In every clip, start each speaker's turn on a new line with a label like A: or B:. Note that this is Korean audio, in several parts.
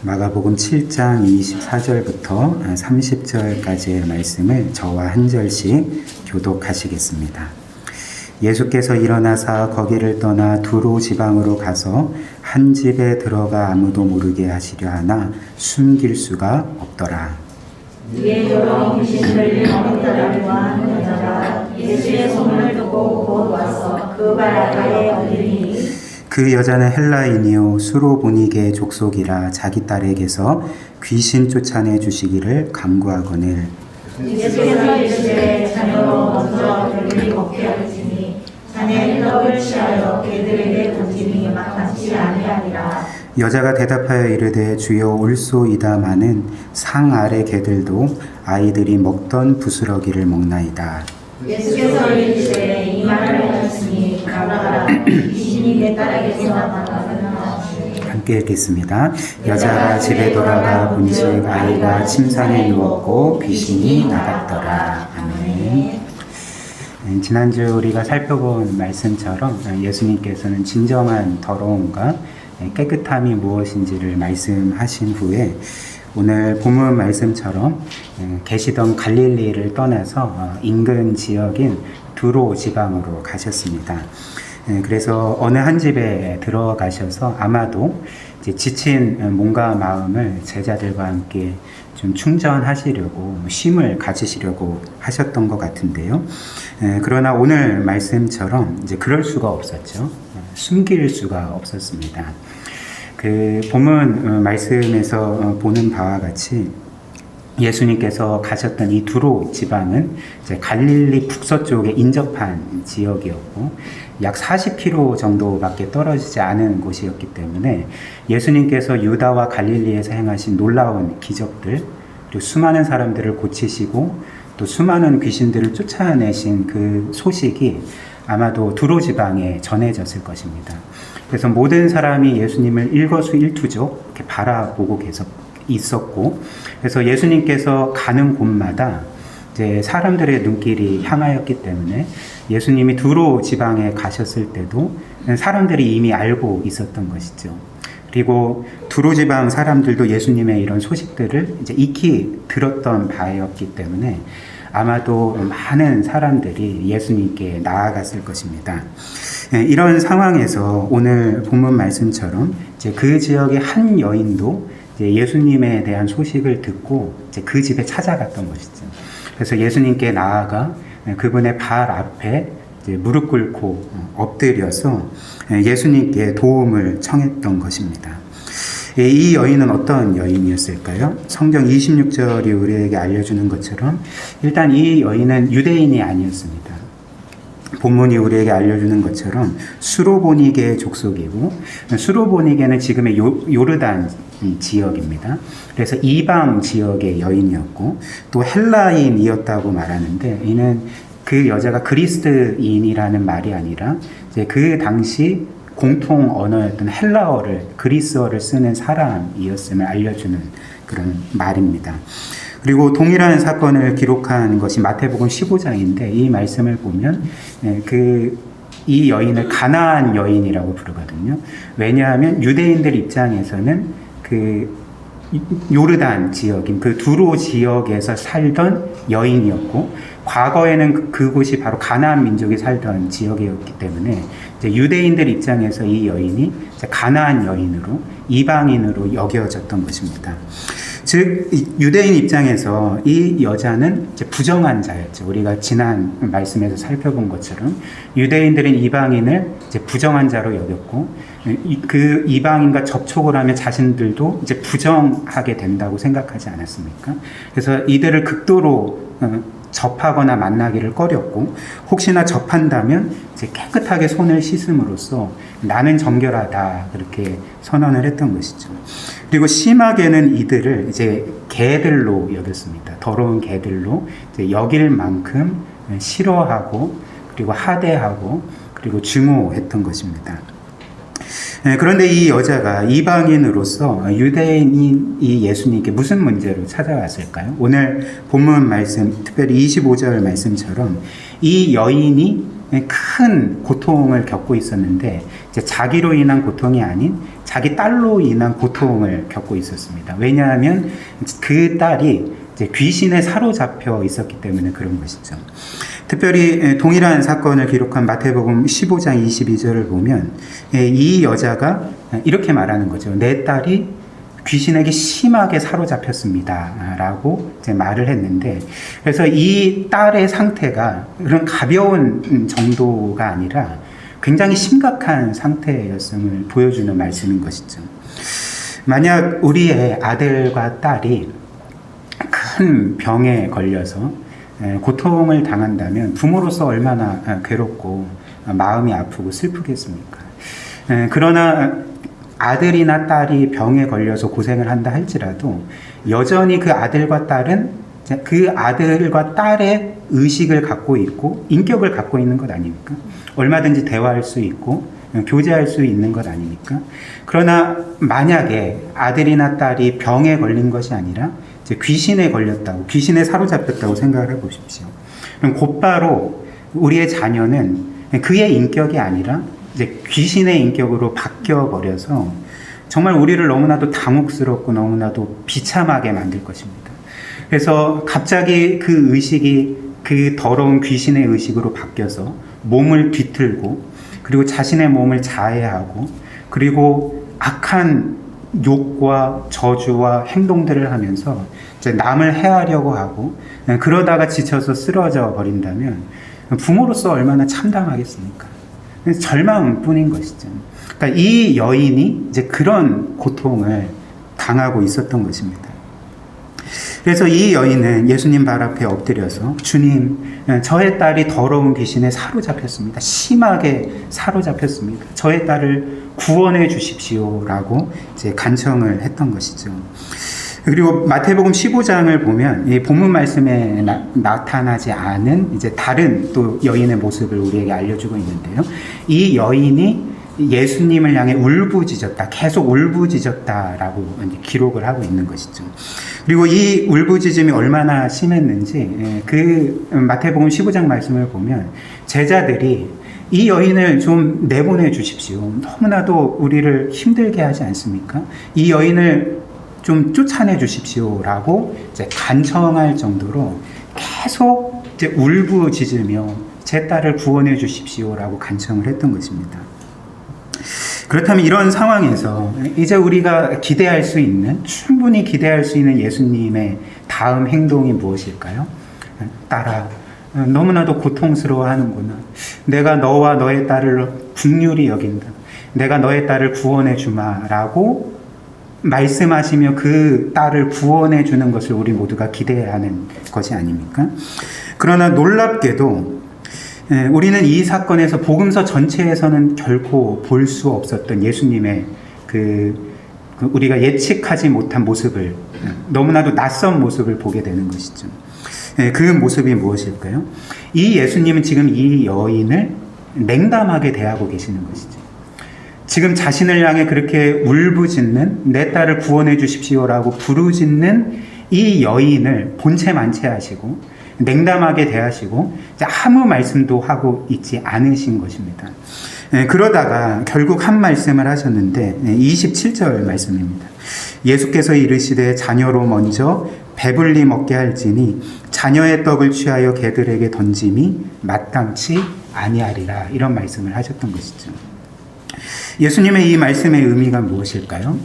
A: 마가복음 7장 24절부터 30절까지의 말씀을 저와 한 절씩 교독하시겠습니다. 예수께서 일어나사 거기를 떠나 두로 지방으로 가서 한 집에 들어가 아무도 모르게 하시려 하나 숨길 수가 없더라.
B: 이에 여러 귀신을 먹는 사람과 한 여자가 예수의 손을 듣고 곧 와서 그 발 아래에 엎드리니
A: 그 여자는 헬라인이요 수로보니게 족속이라 자기 딸에게서 귀신 쫓아내 주시기를 간구하거늘
B: 예수께서 이르시되 자녀로 먼저 별들이 먹게 하시니 자네는 떡을 취하여 개들에게 던지니 마땅치 아니하니라.
A: 여자가 대답하여 이르되 주여 올소이다마는 상 아래 개들도 아이들이 먹던 부스러기를 먹나이다.
B: 예수께서 이르시되 이 말을 하셨으니 나가라 귀신이 내 딸에게서 나가느라.
A: 함께 읽겠습니다. 여자가 집에 돌아가 본즉 아이가 침상에 누웠고 귀신이 나갔더라. 아멘. 지난주 우리가 살펴본 말씀처럼 예수님께서는 진정한 더러움과 깨끗함이 무엇인지를 말씀하신 후에 오늘 본문 말씀처럼 계시던 갈릴리를 떠나서 인근 지역인 두로 지방으로 가셨습니다. 그래서 어느 한 집에 들어가셔서 아마도 이제 지친 몸과 마음을 제자들과 함께 좀 충전하시려고 쉼을 가지시려고 하셨던 것 같은데요. 그러나 오늘 말씀처럼 이제 그럴 수가 없었죠. 숨길 수가 없었습니다. 그 본문 말씀에서 보는 바와 같이 예수님께서 가셨던 이 두로 지방은 이제 갈릴리 북서쪽에 인접한 지역이었고 약 40km 정도밖에 떨어지지 않은 곳이었기 때문에 예수님께서 유다와 갈릴리에서 행하신 놀라운 기적들 그리고 수많은 사람들을 고치시고 또 수많은 귀신들을 쫓아내신 그 소식이 아마도 두로 지방에 전해졌을 것입니다. 그래서 모든 사람이 예수님을 일거수일투족 이렇게 바라보고 계속 있었고, 그래서 예수님께서 가는 곳마다 이제 사람들의 눈길이 향하였기 때문에 예수님이 두로 지방에 가셨을 때도 사람들이 이미 알고 있었던 것이죠. 그리고 두로 지방 사람들도 예수님의 이런 소식들을 이제 익히 들었던 바였기 때문에 아마도 많은 사람들이 예수님께 나아갔을 것입니다. 이런 상황에서 오늘 본문 말씀처럼 이제 그 지역의 한 여인도 이제 예수님에 대한 소식을 듣고 이제 그 집에 찾아갔던 것이죠. 그래서 예수님께 나아가 그분의 발 앞에 이제 무릎 꿇고 엎드려서 예수님께 도움을 청했던 것입니다. 이 여인은 어떤 여인이었을까요? 성경 26절이 우리에게 알려주는 것처럼 일단 이 여인은 유대인이 아니었습니다. 본문이 우리에게 알려주는 것처럼 수로보니게 족속이고 수로보니게는 지금의 요르단 지역입니다. 그래서 이방 지역의 여인이었고 또 헬라인이었다고 말하는데 이는 그 여자가 그리스인이라는 말이 아니라 이제 그 당시 공통 언어였던 헬라어를 그리스어를 쓰는 사람이었음을 알려주는 그런 말입니다. 그리고 동일한 사건을 기록한 것이 마태복음 15장인데 이 말씀을 보면 이 여인을 가나안 여인이라고 부르거든요. 왜냐하면 유대인들 입장에서는 그 요르단 지역인 그 두로 지역에서 살던 여인이었고 과거에는 그곳이 바로 가나안 민족이 살던 지역이었기 때문에 이제 유대인들 입장에서 이 여인이 가나안 여인으로 이방인으로 여겨졌던 것입니다. 즉 유대인 입장에서 이 여자는 이제 부정한 자였죠. 우리가 지난 말씀에서 살펴본 것처럼 유대인들은 이방인을 이제 부정한 자로 여겼고 그 이방인과 접촉을 하면 자신들도 이제 부정하게 된다고 생각하지 않았습니까? 그래서 이들을 극도로 접하거나 만나기를 꺼렸고 혹시나 접한다면 이제 깨끗하게 손을 씻음으로써 나는 정결하다 그렇게 선언을 했던 것이죠. 그리고 심하게는 이들을 이제 개들로 여겼습니다. 더러운 개들로 이제 여길 만큼 싫어하고 그리고 하대하고 그리고 증오했던 것입니다. 그런데 이 여자가 이방인으로서 유대인인 이 예수님께 무슨 문제로 찾아왔을까요? 오늘 본문 말씀, 특별히 25절 말씀처럼 이 여인이 큰 고통을 겪고 있었는데 이제 자기로 인한 고통이 아닌 자기 딸로 인한 고통을 겪고 있었습니다. 왜냐하면 그 딸이 이제 귀신에 사로잡혀 있었기 때문에 그런 것이죠. 특별히 동일한 사건을 기록한 마태복음 15장 22절을 보면 이 여자가 이렇게 말하는 거죠. 내 딸이 귀신에게 심하게 사로잡혔습니다. 라고 이제 말을 했는데, 그래서 이 딸의 상태가 그런 가벼운 정도가 아니라 굉장히 심각한 상태였음을 보여주는 말씀인 것이죠. 만약 우리의 아들과 딸이 큰 병에 걸려서 고통을 당한다면 부모로서 얼마나 괴롭고 마음이 아프고 슬프겠습니까? 그러나 아들이나 딸이 병에 걸려서 고생을 한다 할지라도 여전히 그 아들과 딸은 그 아들과 딸의 의식을 갖고 있고 인격을 갖고 있는 것 아닙니까? 얼마든지 대화할 수 있고 교제할 수 있는 것 아닙니까? 그러나 만약에 아들이나 딸이 병에 걸린 것이 아니라 이제 귀신에 걸렸다고, 귀신에 사로잡혔다고 생각을 해보십시오. 그럼 곧바로 우리의 자녀는 그의 인격이 아니라 이제 귀신의 인격으로 바뀌어 버려서 정말 우리를 너무나도 당혹스럽고 너무나도 비참하게 만들 것입니다. 그래서 갑자기 그 의식이 그 더러운 귀신의 의식으로 바뀌어서 몸을 뒤틀고 그리고 자신의 몸을 자해하고 그리고 악한 욕과 저주와 행동들을 하면서 이제 남을 해하려고 하고 그러다가 지쳐서 쓰러져 버린다면 부모로서 얼마나 참담하겠습니까? 절망뿐인 것이죠. 그러니까 이 여인이 이제 그런 고통을 당하고 있었던 것입니다. 그래서 이 여인은 예수님 발 앞에 엎드려서 주님, 저의 딸이 더러운 귀신에 사로잡혔습니다. 심하게 사로잡혔습니다. 저의 딸을 구원해 주십시오라고 이제 간청을 했던 것이죠. 그리고 마태복음 15장을 보면 이 본문 말씀에 나타나지 않은 이제 다른 또 여인의 모습을 우리에게 알려주고 있는데요. 이 여인이 예수님을 향해 울부짖었다, 계속 울부짖었다라고 기록을 하고 있는 것이죠. 그리고 이 울부짖음이 얼마나 심했는지 그 마태복음 15장 말씀을 보면 제자들이 이 여인을 좀 내보내 주십시오. 너무나도 우리를 힘들게 하지 않습니까? 이 여인을 좀 쫓아내 주십시오라고 이제 간청할 정도로 계속 이제 울부짖으며 제 딸을 구원해 주십시오라고 간청을 했던 것입니다. 그렇다면 이런 상황에서 이제 우리가 기대할 수 있는, 충분히 기대할 수 있는 예수님의 다음 행동이 무엇일까요? 딸아, 너무나도 고통스러워하는구나. 내가 너와 너의 딸을 긍휼히 여긴다. 내가 너의 딸을 구원해 주마라고 말씀하시며 그 딸을 구원해 주는 것을 우리 모두가 기대하는 것이 아닙니까? 그러나 놀랍게도 우리는 이 사건에서 복음서 전체에서는 결코 볼 수 없었던 예수님의 우리가 예측하지 못한 모습을, 너무나도 낯선 모습을 보게 되는 것이죠. 그 모습이 무엇일까요? 이 예수님은 지금 이 여인을 냉담하게 대하고 계시는 것이죠. 지금 자신을 향해 그렇게 울부짖는, 내 딸을 구원해 주십시오라고 부르짖는 이 여인을 본체 만체하시고 냉담하게 대하시고 아무 말씀도 하고 있지 않으신 것입니다. 그러다가 결국 한 말씀을 하셨는데 27절 말씀입니다. 예수께서 이르시되 자녀로 먼저 배불리 먹게 할지니 자녀의 떡을 취하여 개들에게 던짐이 마땅치 아니하리라, 이런 말씀을 하셨던 것이죠. 예수님의 이 말씀의 의미가 무엇일까요?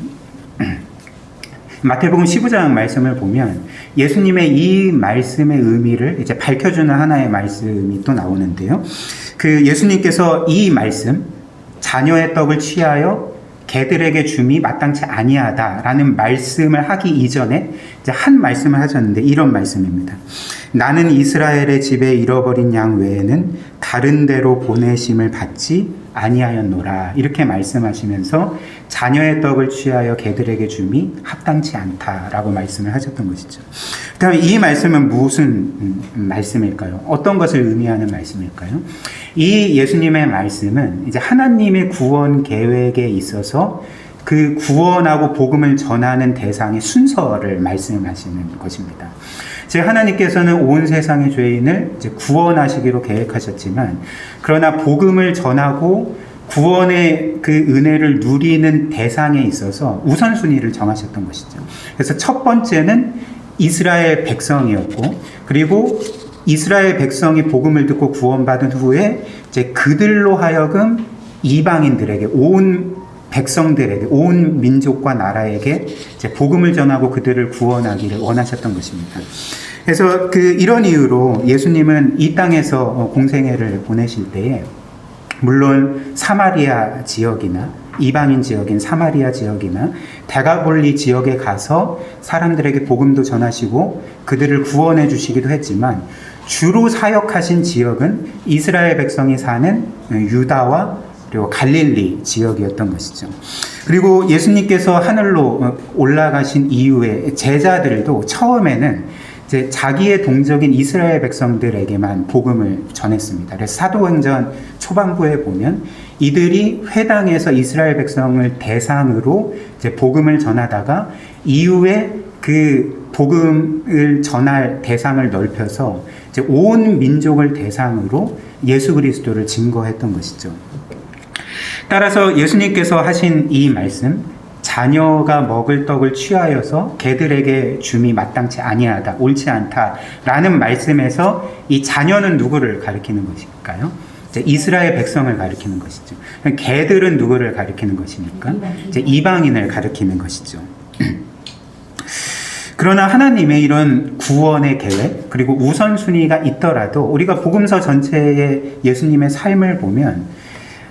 A: 마태복음 15장 말씀을 보면 예수님의 이 말씀의 의미를 이제 밝혀주는 하나의 말씀이 또 나오는데요. 그 예수님께서 이 말씀, 자녀의 떡을 취하여 개들에게 줌이 마땅치 아니하다라는 말씀을 하기 이전에 이제 한 말씀을 하셨는데 이런 말씀입니다. 나는 이스라엘의 집에 잃어버린 양 외에는 다른 데로 보내심을 받지 아니하였노라, 이렇게 말씀하시면서 자녀의 떡을 취하여 개들에게 줌이 합당치 않다라고 말씀을 하셨던 것이죠. 그다음에 이 말씀은 무슨 말씀일까요? 어떤 것을 의미하는 말씀일까요? 이 예수님의 말씀은 이제 하나님의 구원 계획에 있어서 그 구원하고 복음을 전하는 대상의 순서를 말씀하시는 것입니다. 즉 하나님께서는 온 세상의 죄인을 이제 구원하시기로 계획하셨지만, 그러나 복음을 전하고 구원의 그 은혜를 누리는 대상에 있어서 우선순위를 정하셨던 것이죠. 그래서 첫 번째는 이스라엘 백성이었고, 그리고 이스라엘 백성이 복음을 듣고 구원받은 후에 이제 그들로 하여금 이방인들에게, 온 백성들에게, 온 민족과 나라에게 이제 복음을 전하고 그들을 구원하기를 원하셨던 것입니다. 그래서 이런 이유로 예수님은 이 땅에서 공생애를 보내실 때에 물론 사마리아 지역이나 이방인 지역인 사마리아 지역이나 데가볼리 지역에 가서 사람들에게 복음도 전하시고 그들을 구원해 주시기도 했지만 주로 사역하신 지역은 이스라엘 백성이 사는 유다와 그리고 갈릴리 지역이었던 것이죠. 그리고 예수님께서 하늘로 올라가신 이후에 제자들도 처음에는 이제 자기의 동족인 이스라엘 백성들에게만 복음을 전했습니다. 그래서 사도행전 초반부에 보면 이들이 회당에서 이스라엘 백성을 대상으로 이제 복음을 전하다가 이후에 그 복음을 전할 대상을 넓혀서 이제 온 민족을 대상으로 예수 그리스도를 증거했던 것이죠. 따라서 예수님께서 하신 이 말씀, 자녀가 먹을 떡을 취하여서 개들에게 줌이 마땅치 아니하다, 옳지 않다라는 말씀에서 이 자녀는 누구를 가리키는 것일까요? 이제 이스라엘 백성을 가리키는 것이죠. 개들은 누구를 가리키는 것입니까? 이제 이방인을 가리키는 것이죠. 그러나 하나님의 이런 구원의 계획, 그리고 우선순위가 있더라도 우리가 복음서 전체의 예수님의 삶을 보면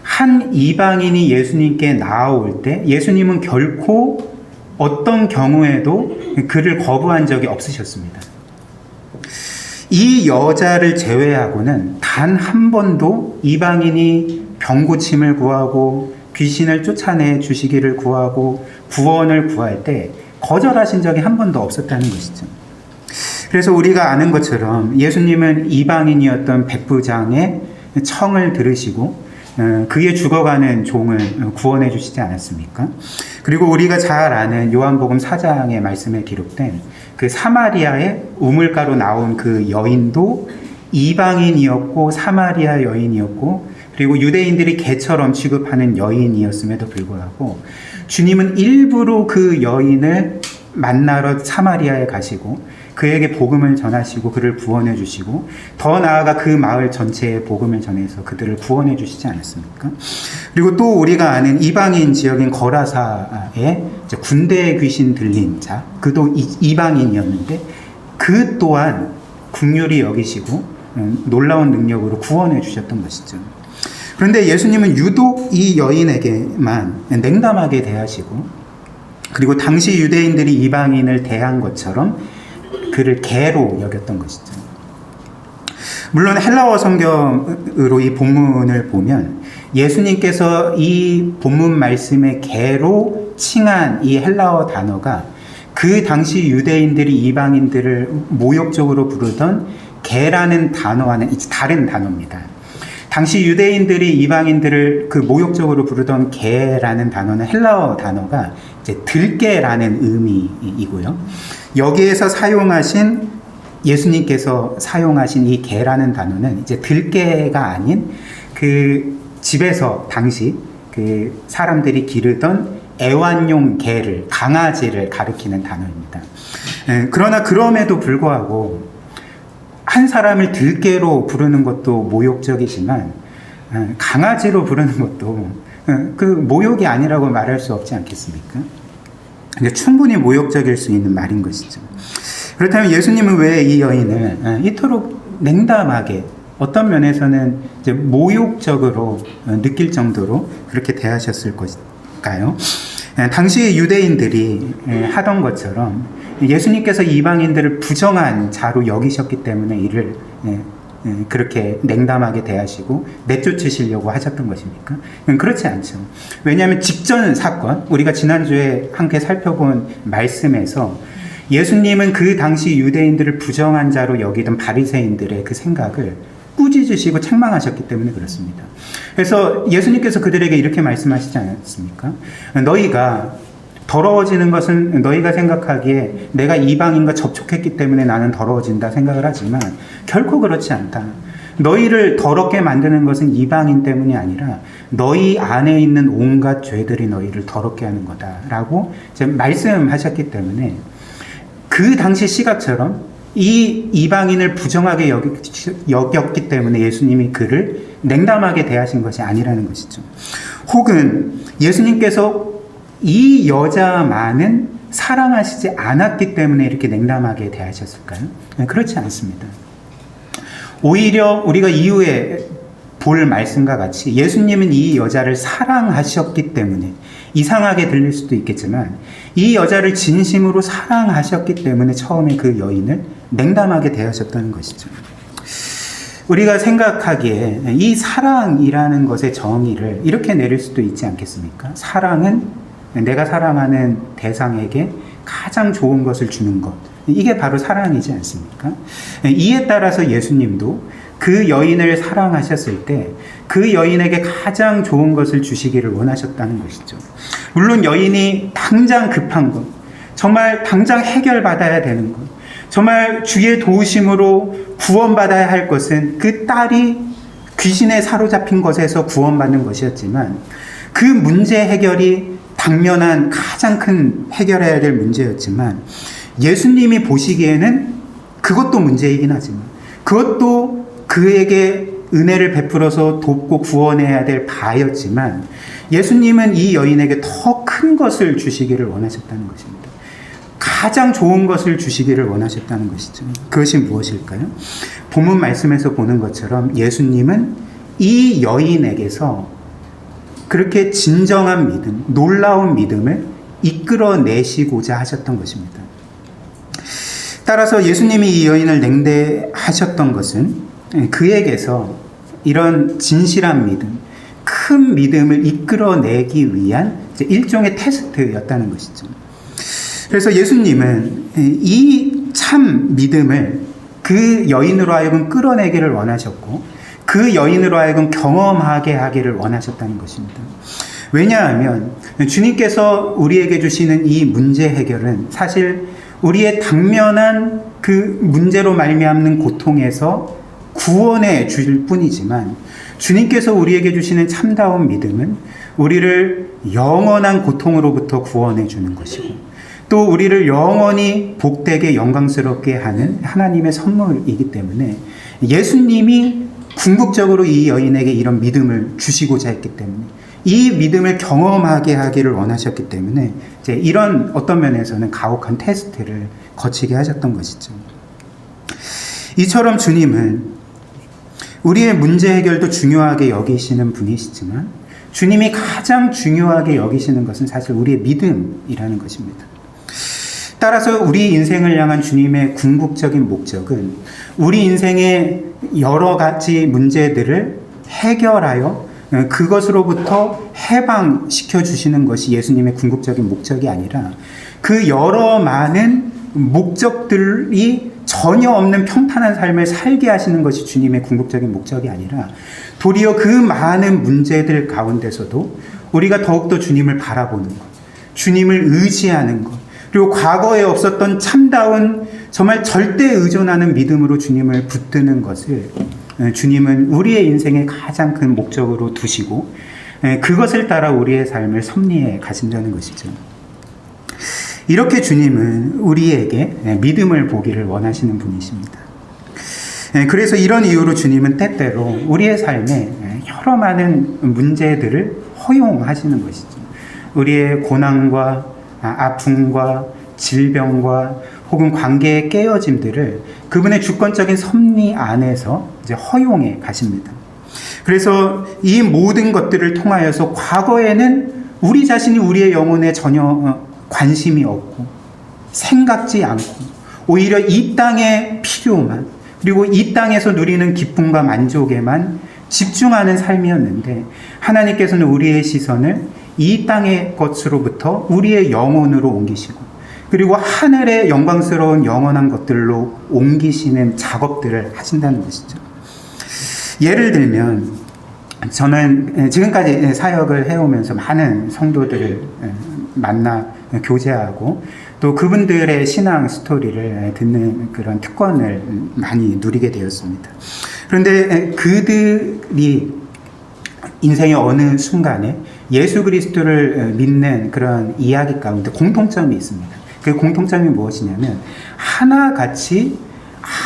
A: 한 이방인이 예수님께 나아올 때 예수님은 결코 어떤 경우에도 그를 거부한 적이 없으셨습니다. 이 여자를 제외하고는 단 한 번도 이방인이 병고침을 구하고 귀신을 쫓아내 주시기를 구하고 구원을 구할 때 거절하신 적이 한 번도 없었다는 것이죠. 그래서 우리가 아는 것처럼 예수님은 이방인이었던 백부장의 청을 들으시고 그의 죽어가는 종을 구원해 주시지 않았습니까? 그리고 우리가 잘 아는 요한복음 4장의 말씀에 기록된 그 사마리아의 우물가로 나온 그 여인도 이방인이었고 사마리아 여인이었고 그리고 유대인들이 개처럼 취급하는 여인이었음에도 불구하고 주님은 일부러 그 여인을 만나러 사마리아에 가시고 그에게 복음을 전하시고 그를 구원해 주시고 더 나아가 그 마을 전체에 복음을 전해서 그들을 구원해 주시지 않았습니까? 그리고 또 우리가 아는 이방인 지역인 거라사에 군대의 귀신 들린 자, 그도 이방인이었는데 그 또한 긍휼히 여기시고 놀라운 능력으로 구원해 주셨던 것이죠. 그런데 예수님은 유독 이 여인에게만 냉담하게 대하시고 그리고 당시 유대인들이 이방인을 대한 것처럼 그를 개로 여겼던 것이죠. 물론 헬라어 성경으로 이 본문을 보면 예수님께서 이 본문 말씀에 개로 칭한 이 헬라어 단어가 그 당시 유대인들이 이방인들을 모욕적으로 부르던 개라는 단어와는 다른 단어입니다. 당시 유대인들이 이방인들을 그 모욕적으로 부르던 개라는 단어는 헬라어 단어가 이제 들개라는 의미이고요. 여기에서 사용하신 예수님께서 사용하신 이 개라는 단어는 이제 들개가 아닌 그 집에서 당시 그 사람들이 기르던 애완용 개를, 강아지를 가리키는 단어입니다. 그러나 그럼에도 불구하고 한 사람을 들개로 부르는 것도 모욕적이지만 강아지로 부르는 것도 그 모욕이 아니라고 말할 수 없지 않겠습니까? 충분히 모욕적일 수 있는 말인 것이죠. 그렇다면 예수님은 왜 이 여인을 이토록 냉담하게 어떤 면에서는 이제 모욕적으로 느낄 정도로 그렇게 대하셨을 것일까요? 당시 유대인들이 하던 것처럼 예수님께서 이방인들을 부정한 자로 여기셨기 때문에 이를 그렇게 냉담하게 대하시고 내쫓으시려고 하셨던 것입니까? 그렇지 않죠. 왜냐하면 직전 사건, 우리가 지난주에 함께 살펴본 말씀에서 예수님은 그 당시 유대인들을 부정한 자로 여기던 바리새인들의 그 생각을 꾸짖으시고 책망하셨기 때문에 그렇습니다. 그래서 예수님께서 그들에게 이렇게 말씀하시지 않았습니까? 너희가 더러워지는 것은 너희가 생각하기에 내가 이방인과 접촉했기 때문에 나는 더러워진다 생각을 하지만 결코 그렇지 않다. 너희를 더럽게 만드는 것은 이방인 때문이 아니라 너희 안에 있는 온갖 죄들이 너희를 더럽게 하는 거다라고 말씀하셨기 때문에 그 당시 시각처럼 이 이방인을 부정하게 여겼기 때문에 예수님이 그를 냉담하게 대하신 것이 아니라는 것이죠. 혹은 예수님께서 이 여자만은 사랑하시지 않았기 때문에 이렇게 냉담하게 대하셨을까요? 그렇지 않습니다. 오히려 우리가 이후에 볼 말씀과 같이 예수님은 이 여자를 사랑하셨기 때문에, 이상하게 들릴 수도 있겠지만 이 여자를 진심으로 사랑하셨기 때문에 처음에 그 여인을 냉담하게 대하셨다는 것이죠. 우리가 생각하기에 이 사랑이라는 것의 정의를 이렇게 내릴 수도 있지 않겠습니까? 사랑은 내가 사랑하는 대상에게 가장 좋은 것을 주는 것, 이게 바로 사랑이지 않습니까? 이에 따라서 예수님도 그 여인을 사랑하셨을 때 그 여인에게 가장 좋은 것을 주시기를 원하셨다는 것이죠. 물론 여인이 당장 급한 것, 정말 당장 해결받아야 되는 것, 정말 주의 도우심으로 구원받아야 할 것은 그 딸이 귀신에 사로잡힌 것에서 구원받는 것이었지만, 그 문제 해결이 당면한 가장 큰 해결해야 될 문제였지만, 예수님이 보시기에는 그것도 문제이긴 하지만, 그것도 그에게 은혜를 베풀어서 돕고 구원해야 될 바였지만, 예수님은 이 여인에게 더 큰 것을 주시기를 원하셨다는 것입니다. 가장 좋은 것을 주시기를 원하셨다는 것이죠. 그것이 무엇일까요? 본문 말씀에서 보는 것처럼 예수님은 이 여인에게서 그렇게 진정한 믿음, 놀라운 믿음을 이끌어내시고자 하셨던 것입니다. 따라서 예수님이 이 여인을 냉대하셨던 것은 그에게서 이런 진실한 믿음, 큰 믿음을 이끌어내기 위한 일종의 테스트였다는 것이죠. 그래서 예수님은 이 참 믿음을 그 여인으로 하여금 끌어내기를 원하셨고, 그 여인으로 하여금 경험하게 하기를 원하셨다는 것입니다. 왜냐하면 주님께서 우리에게 주시는 이 문제 해결은 사실 우리의 당면한 그 문제로 말미암는 고통에서 구원해 줄 뿐이지만, 주님께서 우리에게 주시는 참다운 믿음은 우리를 영원한 고통으로부터 구원해 주는 것이고, 또 우리를 영원히 복되게 영광스럽게 하는 하나님의 선물이기 때문에 예수님이 궁극적으로 이 여인에게 이런 믿음을 주시고자 했기 때문에, 이 믿음을 경험하게 하기를 원하셨기 때문에 이제 이런 어떤 면에서는 가혹한 테스트를 거치게 하셨던 것이죠. 이처럼 주님은 우리의 문제 해결도 중요하게 여기시는 분이시지만, 주님이 가장 중요하게 여기시는 것은 사실 우리의 믿음이라는 것입니다. 따라서 우리 인생을 향한 주님의 궁극적인 목적은 우리 인생의 여러 가지 문제들을 해결하여 그것으로부터 해방시켜 주시는 것이 예수님의 궁극적인 목적이 아니라, 그 여러 많은 목적들이 전혀 없는 평탄한 삶을 살게 하시는 것이 주님의 궁극적인 목적이 아니라, 도리어 그 많은 문제들 가운데서도 우리가 더욱더 주님을 바라보는 것, 주님을 의지하는 것, 그리고 과거에 없었던 참다운 정말 절대 의존하는 믿음으로 주님을 붙드는 것을 주님은 우리의 인생의 가장 큰 목적으로 두시고, 그것을 따라 우리의 삶을 섭리해 가신다는 것이죠. 이렇게 주님은 우리에게 믿음을 보기를 원하시는 분이십니다. 그래서 이런 이유로 주님은 때때로 우리의 삶에 여러 많은 문제들을 허용하시는 것이죠. 우리의 고난과 아픔과 질병과 혹은 관계의 깨어짐들을 그분의 주권적인 섭리 안에서 이제 허용해 가십니다. 그래서 이 모든 것들을 통하여서 과거에는 우리 자신이 우리의 영혼에 전혀 관심이 없고 생각지 않고 오히려 이 땅의 필요만, 그리고 이 땅에서 누리는 기쁨과 만족에만 집중하는 삶이었는데, 하나님께서는 우리의 시선을 이 땅의 것으로부터 우리의 영혼으로 옮기시고, 그리고 하늘의 영광스러운 영원한 것들로 옮기시는 작업들을 하신다는 것이죠. 예를 들면 저는 지금까지 사역을 해오면서 많은 성도들을 만나 교제하고 또 그분들의 신앙 스토리를 듣는 그런 특권을 많이 누리게 되었습니다. 그런데 그들이 인생의 어느 순간에 예수 그리스도를 믿는 그런 이야기 가운데 공통점이 있습니다. 그 공통점이 무엇이냐면 하나같이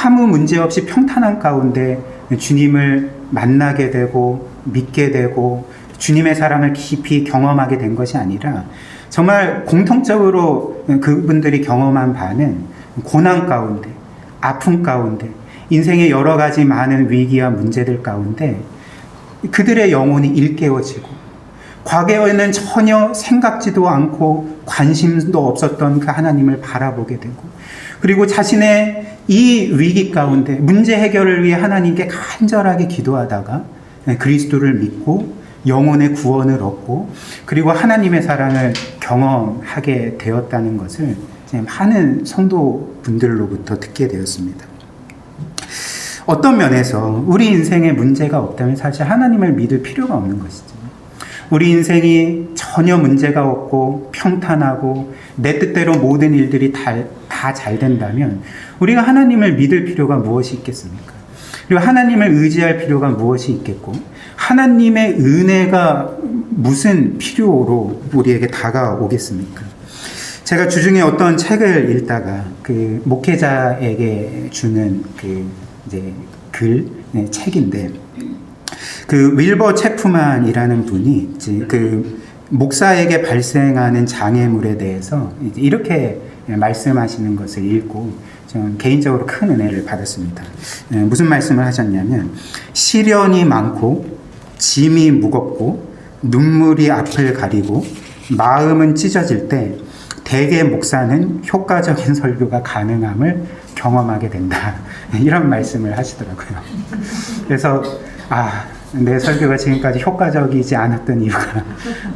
A: 아무 문제 없이 평탄한 가운데 주님을 만나게 되고 믿게 되고 주님의 사랑을 깊이 경험하게 된 것이 아니라 정말 공통적으로 그분들이 경험한 바는 고난 가운데, 아픔 가운데, 인생의 여러 가지 많은 위기와 문제들 가운데 그들의 영혼이 일깨워지고 과거에는 전혀 생각지도 않고 관심도 없었던 그 하나님을 바라보게 되고 그리고 자신의 이 위기 가운데 문제 해결을 위해 하나님께 간절하게 기도하다가 그리스도를 믿고 영혼의 구원을 얻고 그리고 하나님의 사랑을 경험하게 되었다는 것을 많은 성도분들로부터 듣게 되었습니다. 어떤 면에서 우리 인생에 문제가 없다면 사실 하나님을 믿을 필요가 없는 것이죠. 우리 인생이 전혀 문제가 없고 평탄하고 내 뜻대로 모든 일들이 다 잘 된다면 우리가 하나님을 믿을 필요가 무엇이 있겠습니까? 그리고 하나님을 의지할 필요가 무엇이 있겠고 하나님의 은혜가 무슨 필요로 우리에게 다가오겠습니까? 제가 주중에 어떤 책을 읽다가 그 목회자에게 주는 책인데 그 윌버 체프만이라는 분이 그 목사에게 발생하는 장애물에 대해서 이렇게 말씀하시는 것을 읽고 저는 개인적으로 큰 은혜를 받았습니다. 무슨 말씀을 하셨냐면 시련이 많고 짐이 무겁고 눈물이 앞을 가리고 마음은 찢어질 때 대개 목사는 효과적인 설교가 가능함을 경험하게 된다. 이런 말씀을 하시더라고요. 그래서 내 설교가 지금까지 효과적이지 않았던 이유가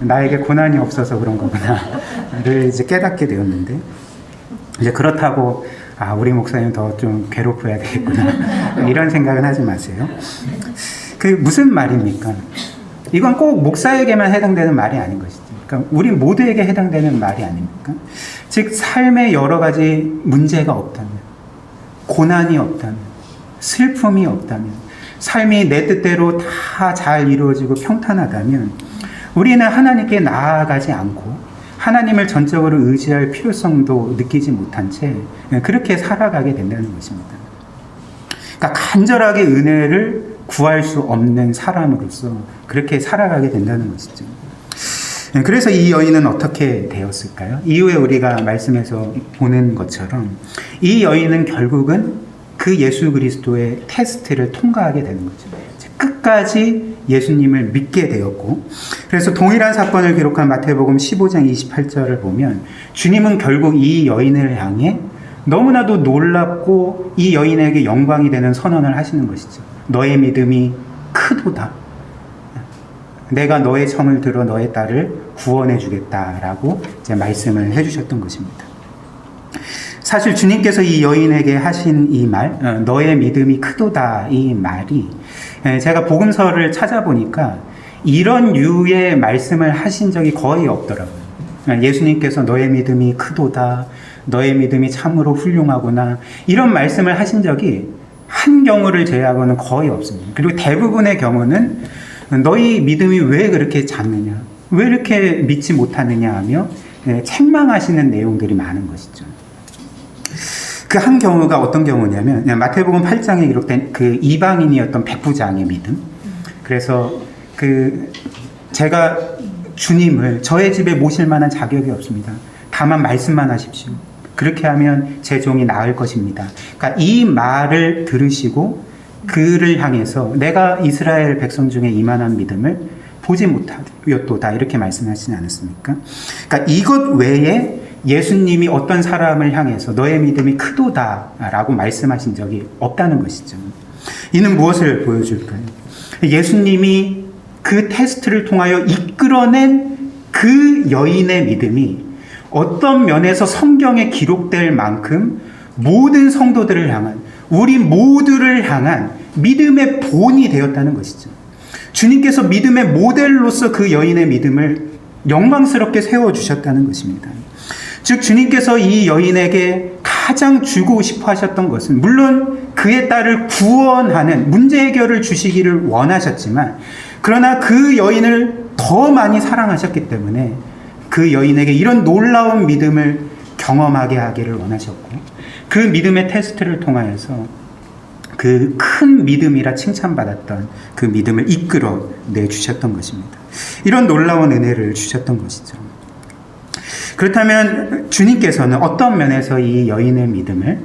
A: 나에게 고난이 없어서 그런 거구나를 이제 깨닫게 되었는데 이제 그렇다고 우리 목사님 더 좀 괴롭혀야 되겠구나 이런 생각은 하지 마세요. 그 무슨 말입니까? 이건 꼭 목사에게만 해당되는 말이 아닌 것이죠. 그러니까 우리 모두에게 해당되는 말이 아닙니까? 즉 삶에 여러 가지 문제가 없다면, 고난이 없다면, 슬픔이 없다면, 삶이 내 뜻대로 다 잘 이루어지고 평탄하다면 우리는 하나님께 나아가지 않고 하나님을 전적으로 의지할 필요성도 느끼지 못한 채 그렇게 살아가게 된다는 것입니다. 그러니까 간절하게 은혜를 구할 수 없는 사람으로서 그렇게 살아가게 된다는 것이죠. 그래서 이 여인은 어떻게 되었을까요? 이후에 우리가 말씀에서 보는 것처럼 이 여인은 결국은 그 예수 그리스도의 테스트를 통과하게 되는 거죠. 끝까지 예수님을 믿게 되었고, 그래서 동일한 사건을 기록한 마태복음 15장 28절을 보면 주님은 결국 이 여인을 향해 너무나도 놀랍고 이 여인에게 영광이 되는 선언을 하시는 것이죠. 너의 믿음이 크도다. 내가 너의 청을 들어 너의 딸을 구원해 주겠다라고 이제 말씀을 해주셨던 것입니다. 사실 주님께서 이 여인에게 하신 이 말, 너의 믿음이 크도다, 이 말이 제가 복음서를 찾아보니까 이런 유의 말씀을 하신 적이 거의 없더라고요. 예수님께서 너의 믿음이 크도다, 너의 믿음이 참으로 훌륭하구나, 이런 말씀을 하신 적이 한 경우를 제외하고는 거의 없습니다. 그리고 대부분의 경우는 너희 믿음이 왜 그렇게 작느냐, 왜 이렇게 믿지 못하느냐 하며 책망하시는 내용들이 많은 것이죠. 그 한 경우가 어떤 경우냐면 마태복음 8장에 기록된 그 이방인이었던 백부장의 믿음. 그래서 제가 주님을 저의 집에 모실 만한 자격이 없습니다. 다만 말씀만 하십시오. 그렇게 하면 제 종이 나을 것입니다. 그러니까 이 말을 들으시고 그를 향해서 내가 이스라엘 백성 중에 이만한 믿음을 보지 못하였도다, 이렇게 말씀하시지 않았습니까? 그러니까 이것 외에 예수님이 어떤 사람을 향해서 너의 믿음이 크도다라고 말씀하신 적이 없다는 것이죠. 이는 무엇을 보여줄까요? 예수님이 그 테스트를 통하여 이끌어낸 그 여인의 믿음이 어떤 면에서 성경에 기록될 만큼 모든 성도들을 향한, 우리 모두를 향한 믿음의 본이 되었다는 것이죠. 주님께서 믿음의 모델로서 그 여인의 믿음을 영광스럽게 세워주셨다는 것입니다. 즉 주님께서 이 여인에게 가장 주고 싶어 하셨던 것은, 물론 그의 딸을 구원하는 문제 해결을 주시기를 원하셨지만, 그러나 그 여인을 더 많이 사랑하셨기 때문에 그 여인에게 이런 놀라운 믿음을 경험하게 하기를 원하셨고, 그 믿음의 테스트를 통하여서 그 큰 믿음이라 칭찬받았던 그 믿음을 이끌어 내주셨던 것입니다. 이런 놀라운 은혜를 주셨던 것이죠. 그렇다면 주님께서는 어떤 면에서 이 여인의 믿음을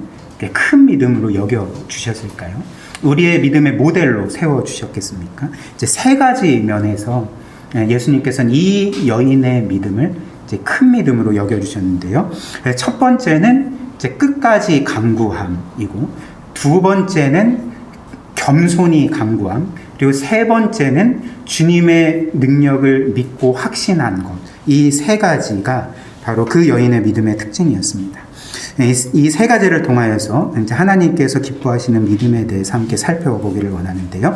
A: 큰 믿음으로 여겨주셨을까요? 우리의 믿음의 모델로 세워주셨겠습니까? 이제 세 가지 면에서 예수님께서는 이 여인의 믿음을 이제 큰 믿음으로 여겨주셨는데요. 첫 번째는 이제 끝까지 간구함이고, 두 번째는 겸손히 간구함, 그리고 세 번째는 주님의 능력을 믿고 확신한 것. 이 세 가지가 바로 그 여인의 믿음의 특징이었습니다. 이 세 가지를 통하여서 이제 하나님께서 기뻐하시는 믿음에 대해서 함께 살펴보기를 원하는데요.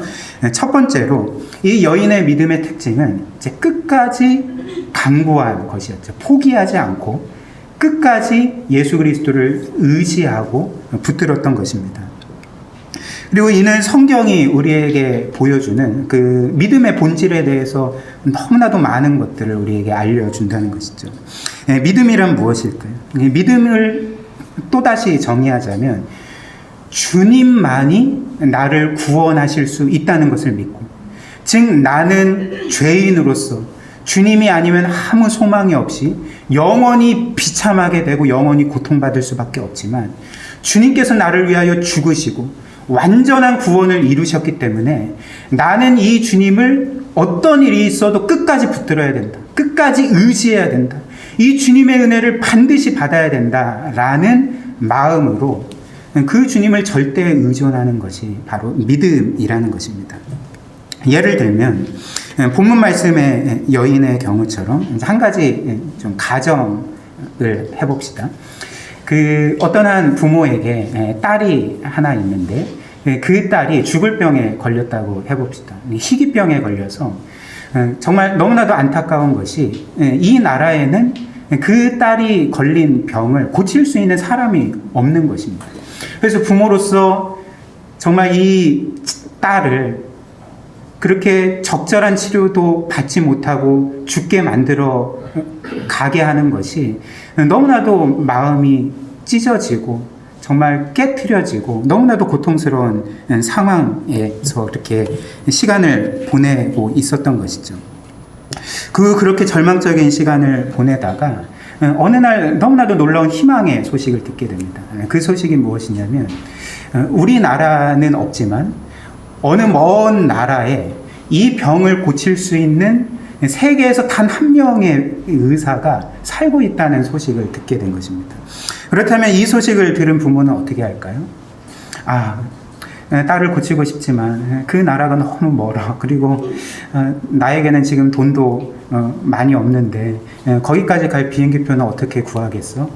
A: 첫 번째로 이 여인의 믿음의 특징은 이제 끝까지 간구한 것이었죠. 포기하지 않고 끝까지 예수 그리스도를 의지하고 붙들었던 것입니다. 그리고 이는 성경이 우리에게 보여주는 그 믿음의 본질에 대해서 너무나도 많은 것들을 우리에게 알려준다는 것이죠. 믿음이란 무엇일까요? 믿음을 또다시 정의하자면 주님만이 나를 구원하실 수 있다는 것을 믿고, 즉 나는 죄인으로서 주님이 아니면 아무 소망이 없이 영원히 비참하게 되고 영원히 고통받을 수밖에 없지만, 주님께서 나를 위하여 죽으시고 완전한 구원을 이루셨기 때문에 나는 이 주님을 어떤 일이 있어도 끝까지 붙들어야 된다. 끝까지 의지해야 된다. 이 주님의 은혜를 반드시 받아야 된다라는 마음으로 그 주님을 절대 의존하는 것이 바로 믿음이라는 것입니다. 예를 들면 본문 말씀의 여인의 경우처럼 한 가지 좀 가정을 해봅시다. 어떤 한 부모에게 딸이 하나 있는데 그 딸이 죽을 병에 걸렸다고 해봅시다. 희귀병에 걸려서 정말 너무나도 안타까운 것이, 이 나라에는 그 딸이 걸린 병을 고칠 수 있는 사람이 없는 것입니다. 그래서 부모로서 정말 이 딸을 그렇게 적절한 치료도 받지 못하고 죽게 만들어 가게 하는 것이 너무나도 마음이 찢어지고 정말 깨트려지고 너무나도 고통스러운 상황에서 그렇게 시간을 보내고 있었던 것이죠. 그렇게 절망적인 시간을 보내다가 어느 날 너무나도 놀라운 희망의 소식을 듣게 됩니다. 그 소식이 무엇이냐면, 우리나라는 없지만 어느 먼 나라에 이 병을 고칠 수 있는 세계에서 단 한 명의 의사가 살고 있다는 소식을 듣게 된 것입니다. 그렇다면 이 소식을 들은 부모는 어떻게 할까요? 딸을 고치고 싶지만 그 나라가 너무 멀어. 그리고 나에게는 지금 돈도 많이 없는데 거기까지 갈 비행기표는 어떻게 구하겠어?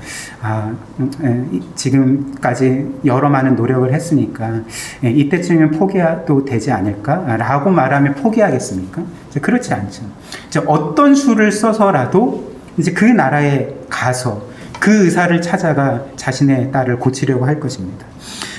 A: 지금까지 여러 많은 노력을 했으니까 이때쯤이면 포기해도 되지 않을까? 라고 말하면 포기하겠습니까? 그렇지 않죠. 어떤 수를 써서라도 이제 그 나라에 가서 그 의사를 찾아가 자신의 딸을 고치려고 할 것입니다.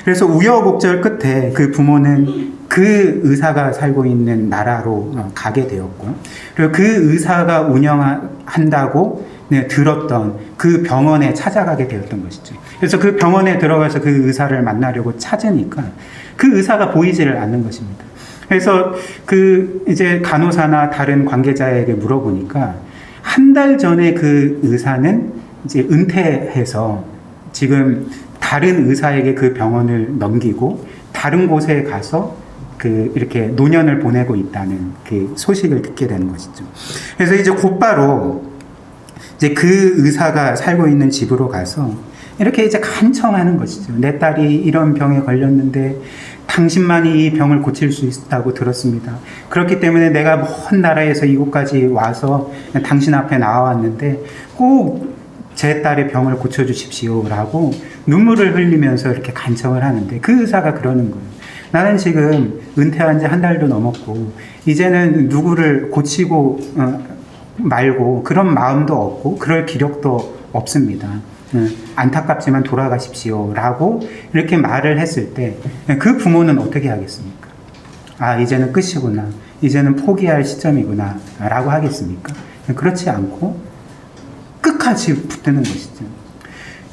A: 그래서 우여곡절 끝에 그 부모는 그 의사가 살고 있는 나라로 가게 되었고, 그리고 그 의사가 운영한다고 들었던 그 병원에 찾아가게 되었던 것이죠. 그래서 그 병원에 들어가서 그 의사를 만나려고 찾으니까 그 의사가 보이지를 않는 것입니다. 그래서 이제 간호사나 다른 관계자에게 물어보니까 한 달 전에 그 의사는 이제 은퇴해서 지금 다른 의사에게 그 병원을 넘기고 다른 곳에 가서 이렇게 노년을 보내고 있다는 그 소식을 듣게 되는 것이죠. 그래서 이제 곧바로 이제 그 의사가 살고 있는 집으로 가서 이렇게 이제 간청하는 것이죠. 내 딸이 이런 병에 걸렸는데 당신만이 이 병을 고칠 수 있다고 들었습니다. 그렇기 때문에 내가 먼 나라에서 이곳까지 와서 당신 앞에 나와왔는데 꼭 제 딸의 병을 고쳐주십시오라고 눈물을 흘리면서 이렇게 간청을 하는데, 그 의사가 그러는 거예요. 나는 지금 은퇴한 지 한 달도 넘었고 이제는 누구를 고치고 말고 그런 마음도 없고 그럴 기력도 없습니다. 안타깝지만 돌아가십시오라고 이렇게 말을 했을 때 그 부모는 어떻게 하겠습니까? 아, 이제는 끝이구나, 이제는 포기할 시점이구나 라고 하겠습니까? 그렇지 않고 끝까지 붙드는 것이죠.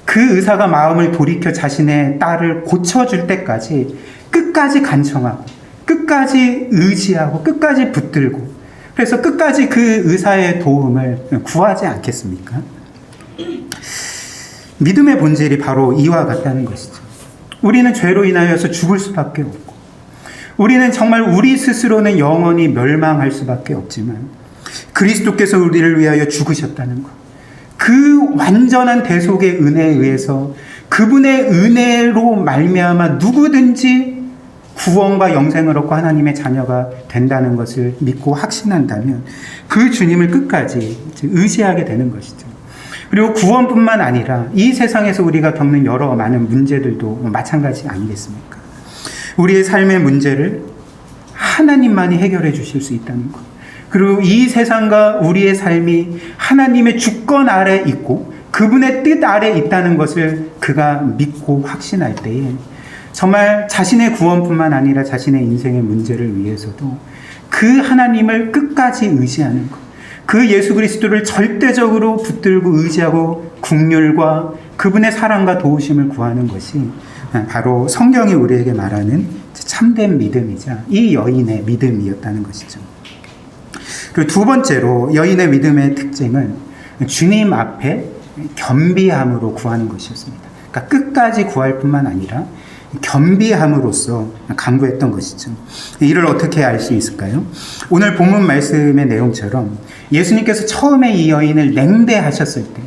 A: 그 의사가 마음을 돌이켜 자신의 딸을 고쳐줄 때까지 끝까지 간청하고 끝까지 의지하고 끝까지 붙들고, 그래서 끝까지 그 의사의 도움을 구하지 않겠습니까? 믿음의 본질이 바로 이와 같다는 것이죠. 우리는 죄로 인하여서 죽을 수밖에 없고, 우리는 정말 우리 스스로는 영원히 멸망할 수밖에 없지만 그리스도께서 우리를 위하여 죽으셨다는 것, 그 완전한 대속의 은혜에 의해서 그분의 은혜로 말미암아 누구든지 구원과 영생을 얻고 하나님의 자녀가 된다는 것을 믿고 확신한다면 그 주님을 끝까지 의지하게 되는 것이죠. 그리고 구원뿐만 아니라 이 세상에서 우리가 겪는 여러 많은 문제들도 마찬가지 아니겠습니까? 우리의 삶의 문제를 하나님만이 해결해 주실 수 있다는 것, 그리고 이 세상과 우리의 삶이 하나님의 주권 아래 있고 그분의 뜻 아래 있다는 것을 그가 믿고 확신할 때에 정말 자신의 구원뿐만 아니라 자신의 인생의 문제를 위해서도 그 하나님을 끝까지 의지하는 것, 그 예수 그리스도를 절대적으로 붙들고 의지하고 긍휼과 그분의 사랑과 도우심을 구하는 것이 바로 성경이 우리에게 말하는 참된 믿음이자 이 여인의 믿음이었다는 것이죠. 그리고 두 번째로 여인의 믿음의 특징은 주님 앞에 겸비함으로 구하는 것이었습니다. 그러니까 끝까지 구할 뿐만 아니라 겸비함으로써 간구했던 것이죠. 이를 어떻게 알 수 있을까요? 오늘 본문 말씀의 내용처럼 예수님께서 처음에 이 여인을 냉대하셨을 때,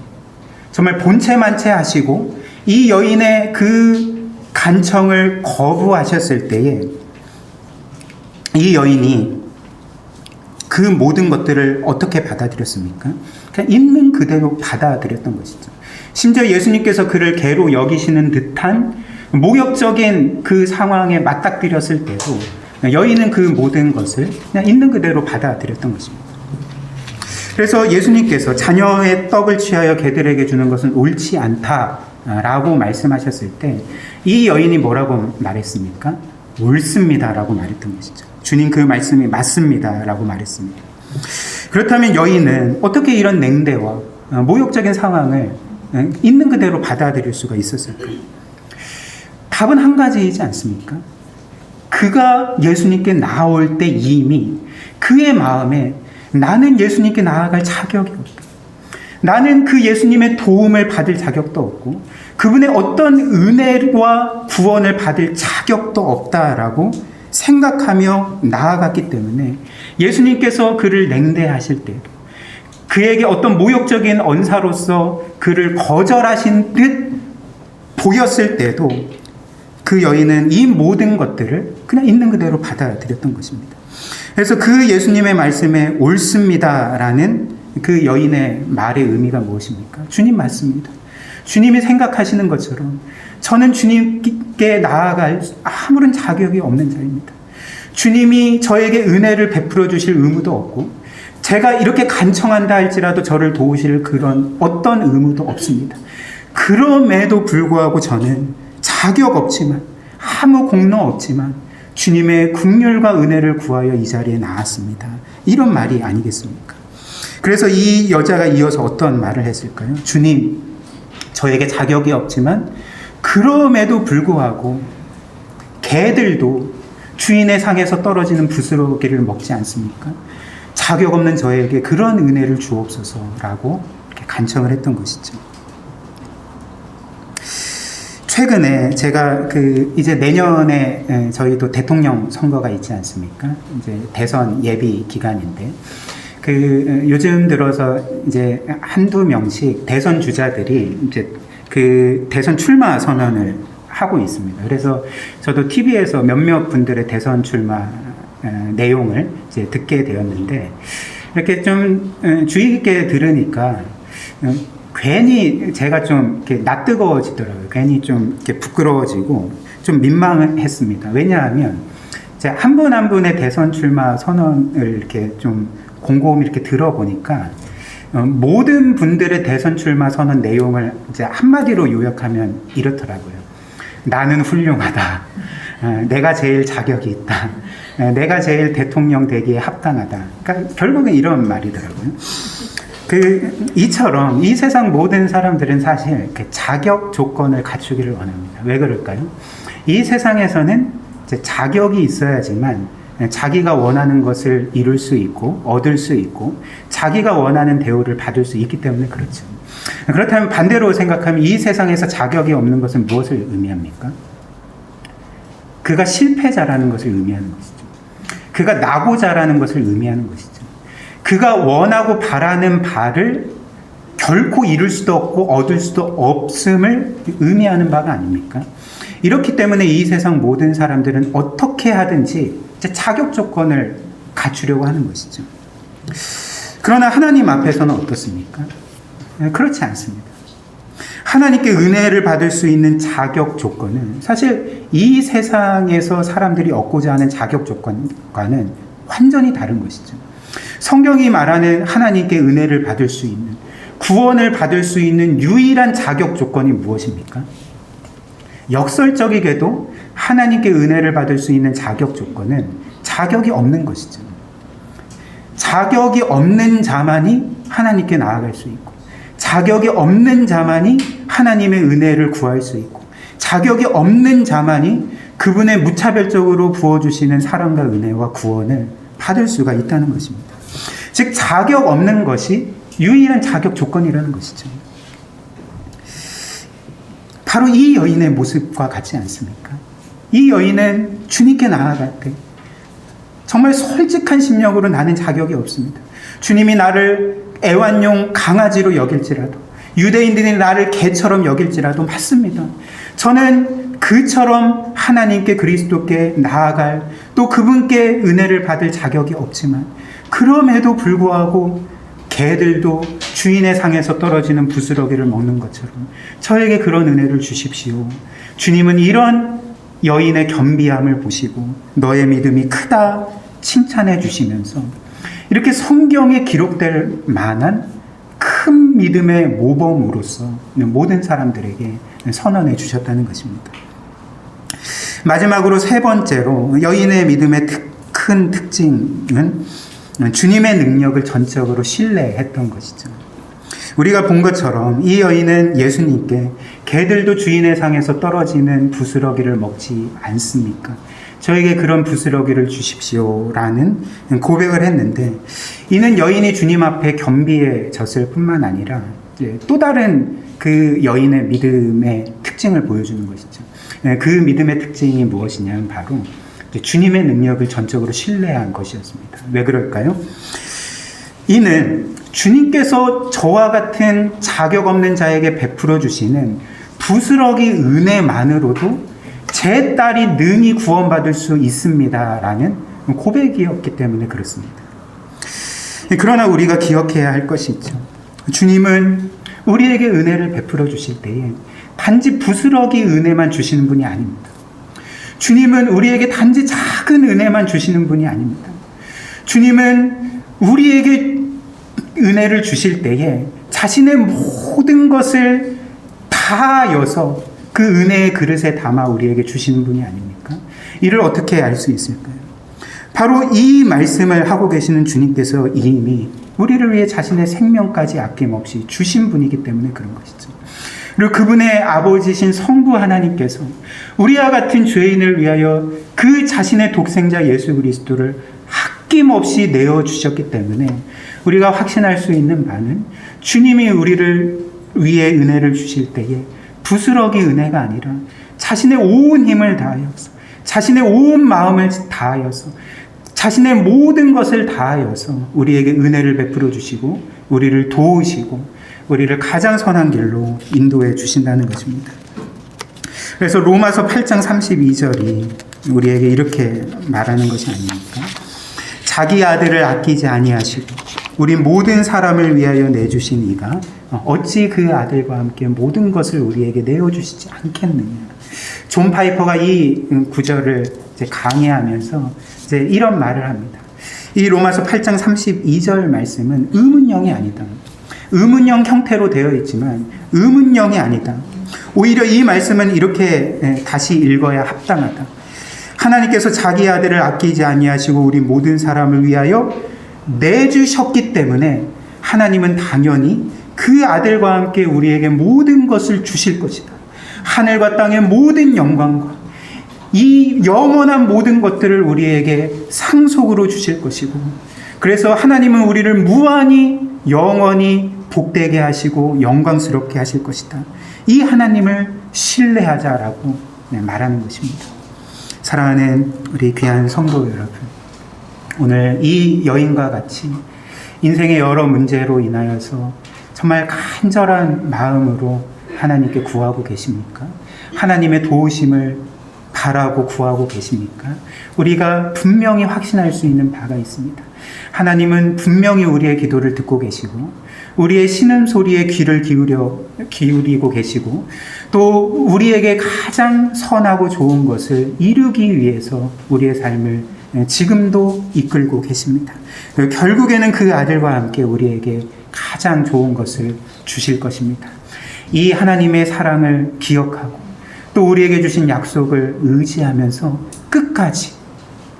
A: 정말 본체만체 하시고 이 여인의 그 간청을 거부하셨을 때에 이 여인이 그 모든 것들을 어떻게 받아들였습니까? 그냥 있는 그대로 받아들였던 것이죠. 심지어 예수님께서 그를 개로 여기시는 듯한 모욕적인 그 상황에 맞닥뜨렸을 때도 여인은 그 모든 것을 그냥 있는 그대로 받아들였던 것입니다. 그래서 예수님께서 자녀의 떡을 취하여 개들에게 주는 것은 옳지 않다라고 말씀하셨을 때 이 여인이 뭐라고 말했습니까? 옳습니다라고 말했던 것이죠. 주님 그 말씀이 맞습니다라고 말했습니다. 그렇다면 여인은 어떻게 이런 냉대와 모욕적인 상황을 있는 그대로 받아들일 수가 있었을까요? 답은 한 가지이지 않습니까? 그가 예수님께 나올 때 이미 그의 마음에 나는 예수님께 나아갈 자격이 없다, 나는 그 예수님의 도움을 받을 자격도 없고 그분의 어떤 은혜와 구원을 받을 자격도 없다라고 생각하며 나아갔기 때문에 예수님께서 그를 냉대하실 때도, 그에게 어떤 모욕적인 언사로서 그를 거절하신 듯 보였을 때도 그 여인은 이 모든 것들을 그냥 있는 그대로 받아들였던 것입니다. 그래서 그 예수님의 말씀에 옳습니다라는 그 여인의 말의 의미가 무엇입니까? 주님 맞습니다. 주님이 생각하시는 것처럼 저는 주님께 나아갈 아무런 자격이 없는 자입니다. 주님이 저에게 은혜를 베풀어 주실 의무도 없고 제가 이렇게 간청한다 할지라도 저를 도우실 그런 어떤 의무도 없습니다. 그럼에도 불구하고 저는 자격 없지만 아무 공로 없지만 주님의 긍휼과 은혜를 구하여 이 자리에 나왔습니다. 이런 말이 아니겠습니까? 그래서 이 여자가 이어서 어떤 말을 했을까요? 주님, 저에게 자격이 없지만 그럼에도 불구하고 개들도 주인의 상에서 떨어지는 부스러기를 먹지 않습니까? 자격 없는 저에게 그런 은혜를 주옵소서라고 이렇게 간청을 했던 것이죠. 최근에 제가 이제 내년에 저희도 대통령 선거가 있지 않습니까? 이제 대선 예비 기간인데 요즘 들어서 이제 한두 명씩 대선 주자들이 이제 그 대선 출마 선언을 하고 있습니다. 그래서 저도 TV에서 몇몇 분들의 대선 출마 내용을 이제 듣게 되었는데 이렇게 좀 주의 깊게 들으니까 괜히 제가 좀 이렇게 낯뜨거워지더라고요. 괜히 좀 이렇게 부끄러워지고 좀 민망했습니다. 왜냐하면 제가 한 분 한 분의 대선 출마 선언을 이렇게 좀 곰곰이 이렇게 들어보니까 모든 분들의 대선 출마 선언 내용을 이제 한마디로 요약하면 이렇더라고요. 나는 훌륭하다. 내가 제일 자격이 있다. 내가 제일 대통령 되기에 합당하다. 그러니까 결국은 이런 말이더라고요. 이처럼 이 세상 모든 사람들은 사실 자격 조건을 갖추기를 원합니다. 왜 그럴까요? 이 세상에서는 이제 자격이 있어야지만 자기가 원하는 것을 이룰 수 있고 얻을 수 있고 자기가 원하는 대우를 받을 수 있기 때문에 그렇죠. 그렇다면 반대로 생각하면 이 세상에서 자격이 없는 것은 무엇을 의미합니까? 그가 실패자라는 것을 의미하는 것이죠. 그가 낙오자라는 것을 의미하는 것이죠. 그가 원하고 바라는 바를 결코 이룰 수도 없고 얻을 수도 없음을 의미하는 바가 아닙니까? 이렇기 때문에 이 세상 모든 사람들은 어떻게 하든지 자격 조건을 갖추려고 하는 것이죠. 그러나 하나님 앞에서는 어떻습니까? 그렇지 않습니다. 하나님께 은혜를 받을 수 있는 자격 조건은 사실 이 세상에서 사람들이 얻고자 하는 자격 조건과는 완전히 다른 것이죠. 성경이 말하는 하나님께 은혜를 받을 수 있는, 구원을 받을 수 있는 유일한 자격 조건이 무엇입니까? 역설적이게도 하나님께 은혜를 받을 수 있는 자격 조건은 자격이 없는 것이죠. 자격이 없는 자만이 하나님께 나아갈 수 있고, 자격이 없는 자만이 하나님의 은혜를 구할 수 있고, 자격이 없는 자만이 그분의 무차별적으로 부어주시는 사랑과 은혜와 구원을 받을 수가 있다는 것입니다. 즉 자격 없는 것이 유일한 자격 조건이라는 것이죠. 바로 이 여인의 모습과 같지 않습니까? 이 여인은 주님께 나아갈 때 정말 솔직한 심령으로 나는 자격이 없습니다. 주님이 나를 애완용 강아지로 여길지라도, 유대인들이 나를 개처럼 여길지라도 맞습니다. 저는 그처럼 하나님께 그리스도께 나아갈, 또 그분께 은혜를 받을 자격이 없지만 그럼에도 불구하고 개들도 주인의 상에서 떨어지는 부스러기를 먹는 것처럼 저에게 그런 은혜를 주십시오. 주님은 이런 여인의 겸비함을 보시고 너의 믿음이 크다 칭찬해 주시면서 이렇게 성경에 기록될 만한 큰 믿음의 모범으로서 모든 사람들에게 선언해 주셨다는 것입니다. 마지막으로 세 번째로 여인의 믿음의 큰 특징은 주님의 능력을 전적으로 신뢰했던 것이죠. 우리가 본 것처럼 이 여인은 예수님께 개들도 주인의 상에서 떨어지는 부스러기를 먹지 않습니까? 저에게 그런 부스러기를 주십시오라는 고백을 했는데, 이는 여인이 주님 앞에 겸비해졌을 뿐만 아니라 또 다른 그 여인의 믿음의 특징을 보여주는 것이죠. 그 믿음의 특징이 무엇이냐면 바로 주님의 능력을 전적으로 신뢰한 것이었습니다. 왜 그럴까요? 이는 주님께서 저와 같은 자격 없는 자에게 베풀어 주시는 부스러기 은혜만으로도 제 딸이 능히 구원받을 수 있습니다라는 고백이었기 때문에 그렇습니다. 그러나 우리가 기억해야 할 것이 있죠. 주님은 우리에게 은혜를 베풀어 주실 때에 단지 부스러기 은혜만 주시는 분이 아닙니다. 주님은 우리에게 단지 작은 은혜만 주시는 분이 아닙니다. 주님은 우리에게 은혜를 주실 때에 자신의 모든 것을 다하여서 그 은혜의 그릇에 담아 우리에게 주시는 분이 아닙니까? 이를 어떻게 알 수 있을까요? 바로 이 말씀을 하고 계시는 주님께서 이미 우리를 위해 자신의 생명까지 아낌없이 주신 분이기 때문에 그런 것이죠. 그리고 그분의 아버지신 성부 하나님께서 우리와 같은 죄인을 위하여 그 자신의 독생자 예수 그리스도를 아낌없이 내어주셨기 때문에 우리가 확신할 수 있는 바는 주님이 우리를 위해 은혜를 주실 때에 부스러기 은혜가 아니라 자신의 온 힘을 다하여서, 자신의 온 마음을 다하여서, 자신의 모든 것을 다하여서 우리에게 은혜를 베풀어 주시고 우리를 도우시고 우리를 가장 선한 길로 인도해 주신다는 것입니다. 그래서 로마서 8장 32절이 우리에게 이렇게 말하는 것이 아닙니까? 자기 아들을 아끼지 아니하시고 우리 모든 사람을 위하여 내주신 이가 어찌 그 아들과 함께 모든 것을 우리에게 내어주시지 않겠느냐. 존 파이퍼가 이 구절을 이제 강의하면서 이제 이런 말을 합니다. 이 로마서 8장 32절 말씀은 의문형이 아니다. 의문형 형태로 되어 있지만 의문형이 아니다. 오히려 이 말씀은 이렇게 다시 읽어야 합당하다. 하나님께서 자기 아들을 아끼지 아니하시고 우리 모든 사람을 위하여 내주셨기 때문에 하나님은 당연히 그 아들과 함께 우리에게 모든 것을 주실 것이다. 하늘과 땅의 모든 영광과 이 영원한 모든 것들을 우리에게 상속으로 주실 것이고, 그래서 하나님은 우리를 무한히 영원히 복되게 하시고 영광스럽게 하실 것이다. 이 하나님을 신뢰하자라고 말하는 것입니다. 사랑하는 우리 귀한 성도 여러분, 오늘 이 여인과 같이 인생의 여러 문제로 인하여서 정말 간절한 마음으로 하나님께 구하고 계십니까? 하나님의 도우심을 바라고 구하고 계십니까? 우리가 분명히 확신할 수 있는 바가 있습니다. 하나님은 분명히 우리의 기도를 듣고 계시고 우리의 신음소리에 귀를 기울이고 계시고 또 우리에게 가장 선하고 좋은 것을 이루기 위해서 우리의 삶을 지금도 이끌고 계십니다. 결국에는 그 아들과 함께 우리에게 가장 좋은 것을 주실 것입니다. 이 하나님의 사랑을 기억하고 또 우리에게 주신 약속을 의지하면서 끝까지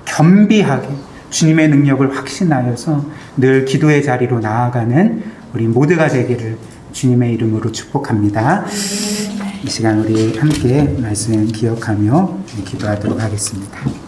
A: 겸비하게 주님의 능력을 확신하여서 늘 기도의 자리로 나아가는 우리 모두가 되기를 주님의 이름으로 축복합니다. 이 시간 우리 함께 말씀 기억하며 기도하도록 하겠습니다.